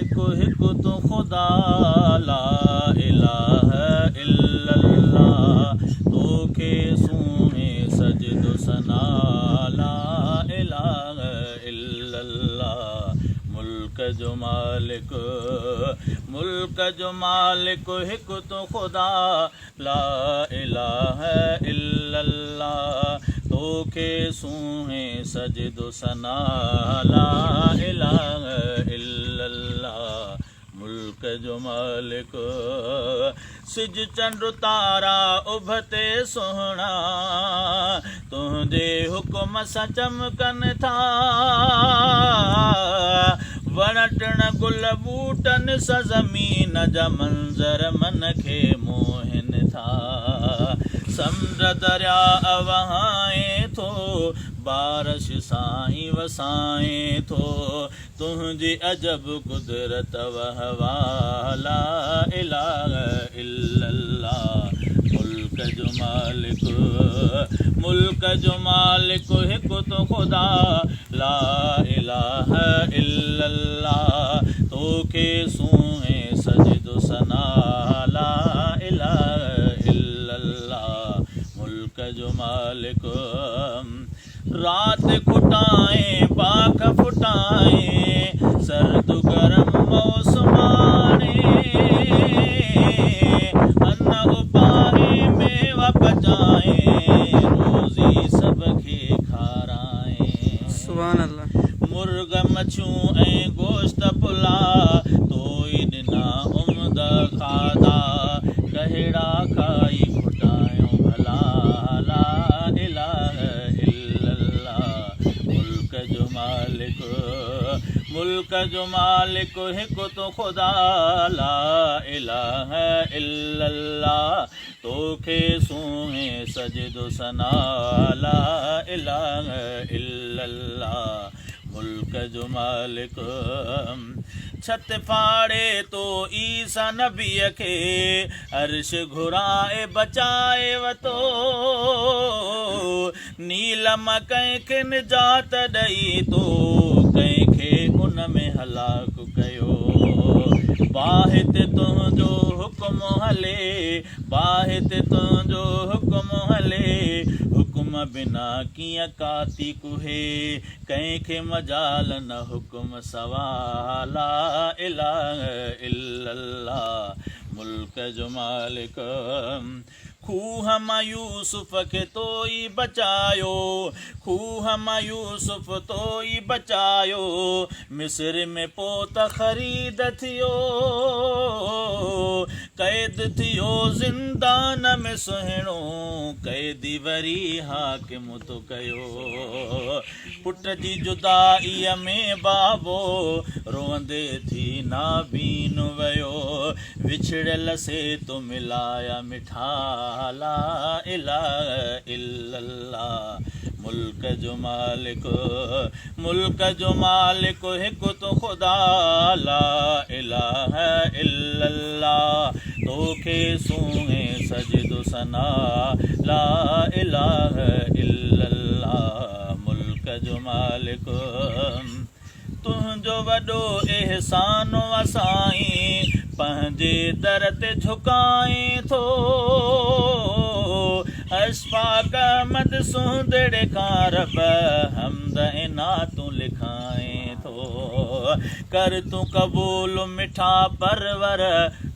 मालिक हिकु तूं ख़ुदा ला इलाहा इल्लल्लाह तोखे सूणे सजदो सना ला इलाहा इल्लल्लाह मुल्क जो मालिक हिकु तूं ख़ुदा ला इलाहा इल्लल्लाह तोखे सूणे सजदो सना ला इलाहा इल्लल्लाह मुल्क जो मालिक सिज चंड तारा उभते सुहिणा तुंहिंजे हुकुम सां चमकनि था वण टिण गुल ॿूटनि सां ज़मीन जा मंज़र मन खे मोहिनि था समुंड दरिया वहाए थो बारिश साईं वसाए थो तुंहिंजी अजब कुदरत वहवा ला इलाहा इल्लल्लाह मुल्क जो मालिक हिकु तूं ख़ुदा ला इलाहा इल्लल्लाह तोखे सूणे सजदो सना ला इलाहा इल्लल्लाह मुल्क जो मालिक रात खुटाए पाख फुटाए सर्द गरम मौसमाने अन्न उपाए मेवा पचाए रोज़ी सबखे खाराए सुभान अल्लाह मुर्ग मच्छियूं ऐं गोश्त पुला तोई ॾिना उम्द खाधा कहिड़ा खाई खुटायूं भला ला इलाहा मुल्क जो मालिक हिकु तूं ख़ुदा ला इलाहा इल्लल्लाह तोखे सूणे सजदो सना ला इलाहा इल्लल्लाह मुल्क जो मालिक छत फाड़े तो ईसा नबीअ खे अर्श घुराए बचाए वतो नीलम कंहिंखे निजात ॾेई तो कंहिंखे उन में हलाक कयो बाहिते तुंहिंजो हुकुम हले बाहिते तुंहिंजो हुकुम हले हुकुम बिना कीअं काती कुहे कंहिंखे मजाल न हुकुम सवाला इलाहा इल्लल्लाह मुल्क जो मालिक खूह मां यूसुफ खे तो ई बचायो खूह मां यूसुफ तो ई बचायो मिस्र में पोत ख़रीद थियो क़ैद थियो ज़िंदान में सुहिणो क़ैदी वरी हाकिम तो कयो पुट जी जुदाईअ में बाबो रोंदे थी नाबीन वयो विछड़ियल से तो मिलाया मिठा ला इलाहा इल्लल्लाह मुल्क जो मालिक हिकु तूं ख़ुदा ला इलाहा इल्लल्लाह तोखे सूणे सजदो सना ला इलाहा इल्लल्लाह मुल्क जो मालिक तुंहिंजो वॾो एहसानो असाईं पंहिंजे दर ते झुकाए थो अशफाक अहमद सुंदड़े खां रब हमद इनातूं लिखाए थो कर तूं क़बूल मिठा परवर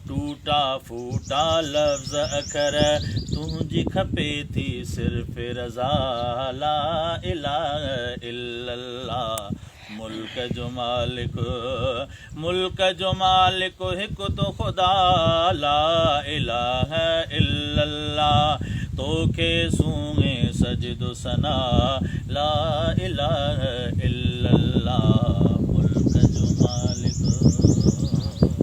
टूटा फूटा लफ़्ज़ अखर तुंहिंजी खपे थी सिर्फ़ रज़ा ला इलाहा इल्लल्लाह मुल्क जो मालिक हिकु तूं ख़ुदा ला इलाहा इल्लल्लाह तोखे सूणे सजदो सना ला इलाहा इल्लल्लाह